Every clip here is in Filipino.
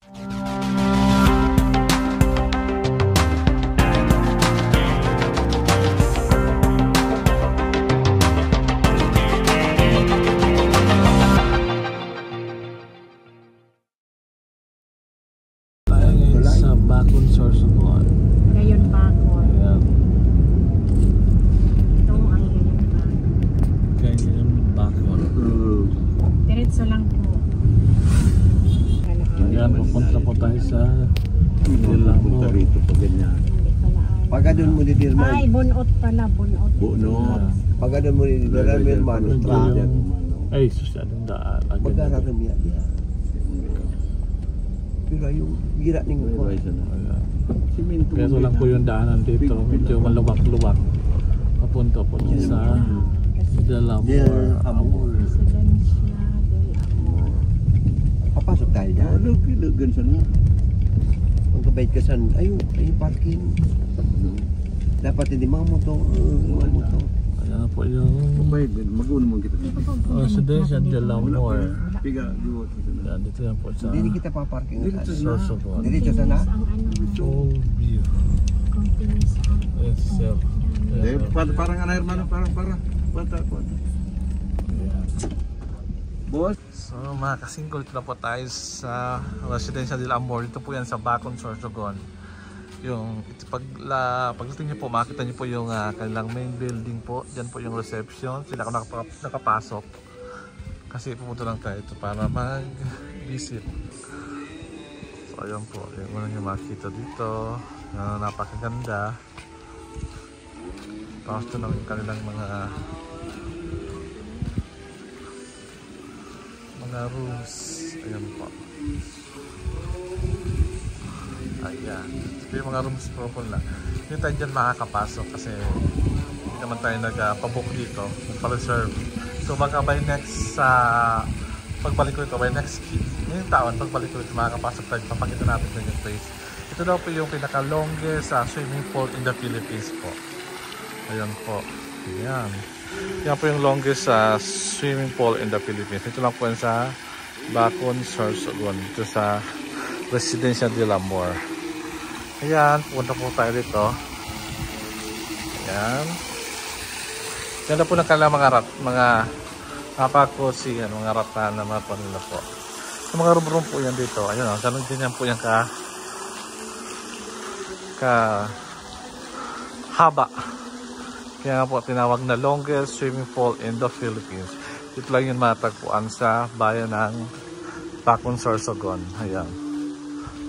Sa Bacon Sorsogon. Gayon Bacon. Ayan. Ito ang Gayon Bacon. Diretso lang po. Ayan, pupunta po tayo sa Dilamo. Rito pa ganyan. Pagka doon mo didirman. Ay, bunot pala, bunot. Bunot. Pagka doon mo didirman, may hermano. Ay, susyadong daan. Magkararamya niya. Pero yung gira ning ko. Pero lang po yung daanan dito. Medyo malubak-lubak. Papunta po sa Dilamo. Residensya del Amor. Papasok tayo dyan. Ano, kilagan sa nga. Ang kabayad ka saan, ayun, ay parking. Dapat hindi mga motor. Ayan po yung Mag-uno mo kita. Residensya del Amor. Piga, diwa. Yan, dito yan po sa Hindi kita paparking. Sorsogon. Dito sa na? All view. Continuous ang Yes, sir. Parang ano hermano, parang Pata. Boss. So mga kasingkol, ito na po tayo sa Residensya del Amor. Ito po yan sa Bacon, Sorsogon. Yung pagdating niyo po, makita niyo po yung kanilang main building po. Diyan po yung reception. Sila ako nakapasok. Kasi pumunta lang tayo ito para mag-visit. So ayun po, yung muna nyo makita dito. Napakaganda. Tapos ito na yung kanilang mga rooms. Ayan po. Ayan. Ito yung mga rooms po lang. Hindi tayo dyan makakapasok kasi hindi naman tayo nagpabook dito. Nagpa-reserve. So baka by next pagbalik ko ito, by next ngayong taon, pagbalik ko ito, makakapasok tayo. Papakita natin din yung place. Ito daw po yung pinaka-longest swimming pool in the Philippines po. Ayan po. Ayan. Yan po yung longest swimming pool in the Philippines. Ito lang po yan sa Bacon, Sorsogon. Ito sa Residensya del Amor. Ayan, punta po tayo dito. Ayan. Yan na po ng kanilang mga napako-cozy, mga ratan na mga panila po. Yung mga room po yan dito. Ayun, ganun din yan po yung haba. Kaya nga po tinawag na longest swimming pool in the Philippines. Dito lang yun matagpuan sa bayan ng Bacon, Sorsogon. Ayan.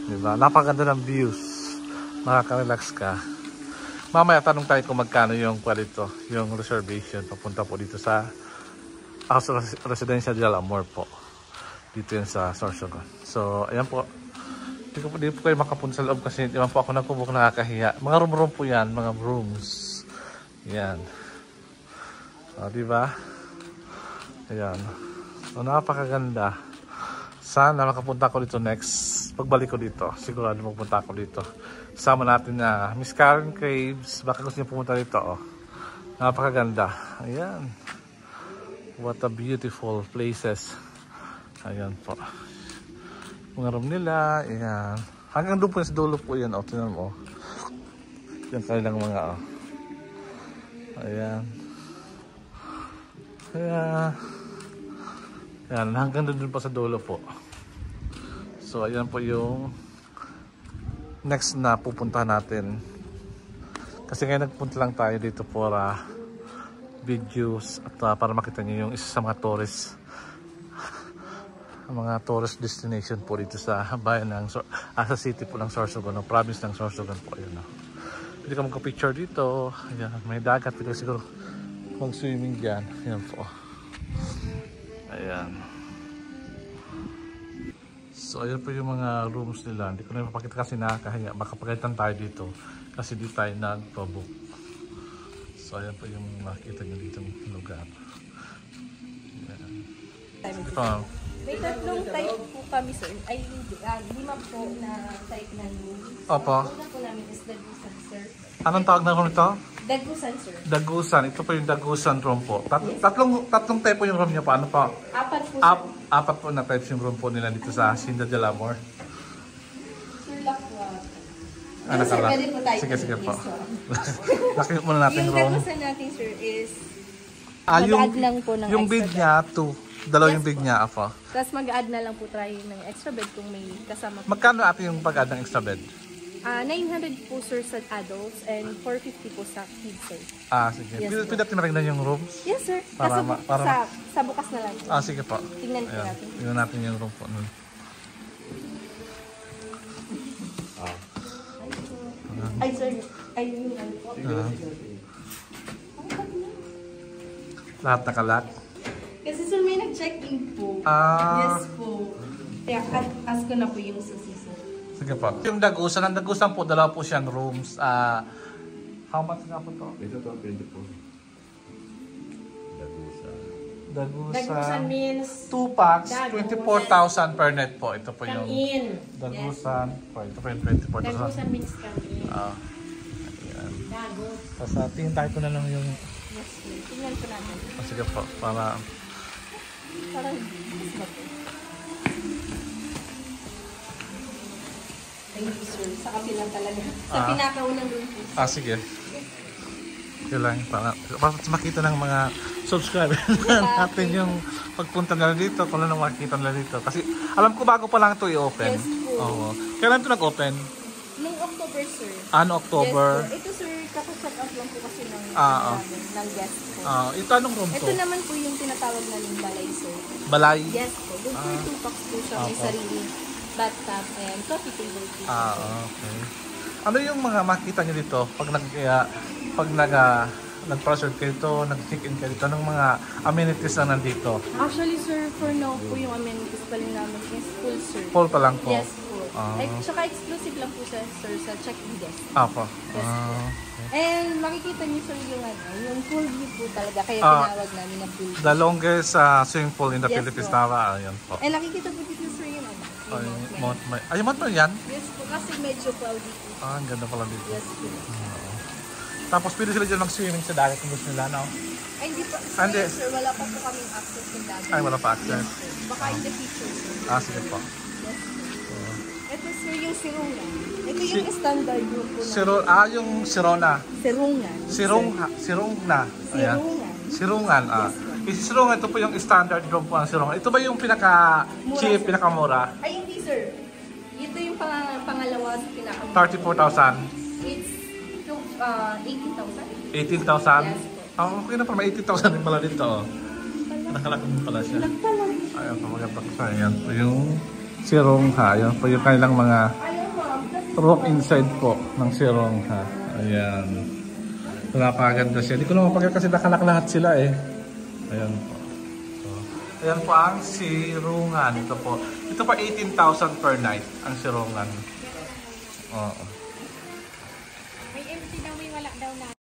Diba? Napakaganda ng views. Makaka-relax ka. Mamaya tanong tayo kung magkano yung dito, yung reservation. Papunta po dito sa Residensya del Amor po. Dito yan sa Sorsogon. So, ayan po. Hindi po kayo makapunta sa loob kasi hindi man po ako nagpubuk, nakakahiya. Mga room po yan, mga rooms. Yan. O, diba? Ayan. So, napakaganda. Sana makapunta ko dito next. Pagbalik ko dito, sigurado magpunta ako dito. Sama natin na Miss Karen Craves. Baka gusto niyo pumunta dito. Oh. Napakaganda. Ayan. What a beautiful places. Ayan po. Mga room nila. Ayan. Hanggang doon po sa dulo po yan. O, tinan mo. Yan kanilang mga ayan. Ayan. Ayan. Hanggang doon pa sa dulo po. So, ayan po yung next na pupunta natin. Kasi ngayon nagpunta lang tayo dito para videos at para makita niyo yung isa sa mga tourist destination po dito sa bayan ng sa city po ng Sorsogon, no? Province ng Sorsogon po. Ayun, no? Pwede ka magka-picture dito. Ayan, may dagat. Pwede ka siguro mag-swimming dyan. Ayan po. Ayan. So, ayan po yung mga rooms nila. Hindi ko na mapakita kasi nakakahiya. Baka pagkaitan tayo dito kasi di tayo nagpa-book. So, ayan po yung makikita nyo dito ng lugar. Ayan. Ito, may tatlong type po kami, sir. Ay, lima po na type ng rooms. Opo. Una po namin is Dagusan, sir. Anong tawag na room ito? Dagusan, sir. Dagusan. Ito po yung Dagusan room po. Tatlong type po yung room niya po. Ano po? Apat po, sir. Apat po na types yung room po nila dito sa Hacienda del Amor. Ano, sir, nakala. pwede po tayo. Sige, sige po. Yes, po. Nakikita muna natin Yung room. dagusan natin, sir, is Yung, mag-add lang po ng yung extra bed bed. niya, dalaw yung Yes bed po. niya, apa. Tapos mag-add na lang po tayo ng extra bed kung may kasama po. Magkano ate yung pag-add ng extra bed? 900 po, sir, sa adults and 450 po sa kids, sir. Sige. Yes, Pwede po. pwede natin maringnan yung rooms? Yes, sir. Para Kaso para sa bukas na lang. sige po. Tingnan po Ayan. natin. Tingnan natin yung room po. Ay, sir. Ay, yung ano po. Lahat nakalat. Kasi, sir, may nag-check-in po. Ah. Yes po. Kaya ask ko na po yung susi, sir. Sige po. Yung ang dagusan po, dalawa po siyang rooms. How much nga po to? Ito to, 24. Dagusan means 2 packs, Dagusan. 24,000 per net po. Ito po come yung in. dagusan. Ito po yung 24,000. Dagusan means come in. Ayan. Dagus. Tapos tingin ko na lang yung... Yes, sir. Tingnan po natin. sige po, para... Parang, mas ba po? Thank you, sir. Sa kapila talaga. Sa pinakaunang room po. sige. Yun lang, para makita ng mga subscriber natin yung pagpunta nila dito, kung ano makikita nila dito. Kasi alam ko bago pa lang ito i-open. Yes po. Oo. Kailan ito nag-open? Nung October, sir. October? Yes po. Ito, sir, kaka-check out lang po kasi ng, ng guest po. Ito anong room to? Ito naman po yung tinatawag namin balay, sir. Balay? Yes po. Good for 2 packs po siya. May Opo. sariling bathtub and coffee table po. Okay. Ano yung mga makita niyo dito pag nag-process kayo dito, nag-check-in kayo dito, anong mga amenities na nandito? Actually, sir, for now po yung amenities pa rin namin is full, sir. Full pa lang po? Yes po. Tsaka exclusive lang po sir, sa check-in guest. Apo. Yes po. And makikita niyo, sir, yung full view po talaga. Kaya Ah. tinawag namin na full view. The longest swimming pool in the Yes Philippines. po. Tama, ayun po. And nakikita po dito, sir, yung Mount May. Ay, Mount May yan? Yes po, kasi medyo cloudy po. Ang ganda pala dito. Yes po. Tapos pwede sila dyan mag-swimming sa dagat kung gusto nila, no? Ay, hindi pa, Hindi. sir, wala pa po kaming access sa dagat. Ay, wala pa access. Yes po. Baka in the future, sir. Sige po. Yes po. Ito, sir, yung sirungan. Ito yung standard group po Yung Sirona. Sirungan. Sirungna. Ayan. Sirungan. Sirungan. Yung Sirungan, ito po yung standard room po ang Sirungan. Ito ba yung pinaka-cheap, Mura, sir. pinaka-mura? Ay, hindi, sir. Ito yung pangalawa sa pinaka. 34,000. It's 18,000. 18,000? Yes po. Okay na pala, may 18,000 din pala dito. Nakalakon pala siya. Ayan po, maganda po siya. Ayan po yung Sirungha. Ayan po yung kanilang mga Ayun, ma'am. room inside po ng Sirungha. Ayan. Napakaganda siya. Hindi ko naman pagkat kasi nakalak lahat sila eh. Ayan po. So, ayan po ang Sirungan. Ito po. Ito pa 18,000 per night ang Sirungan. Oo. May empty daw, may wala daw na.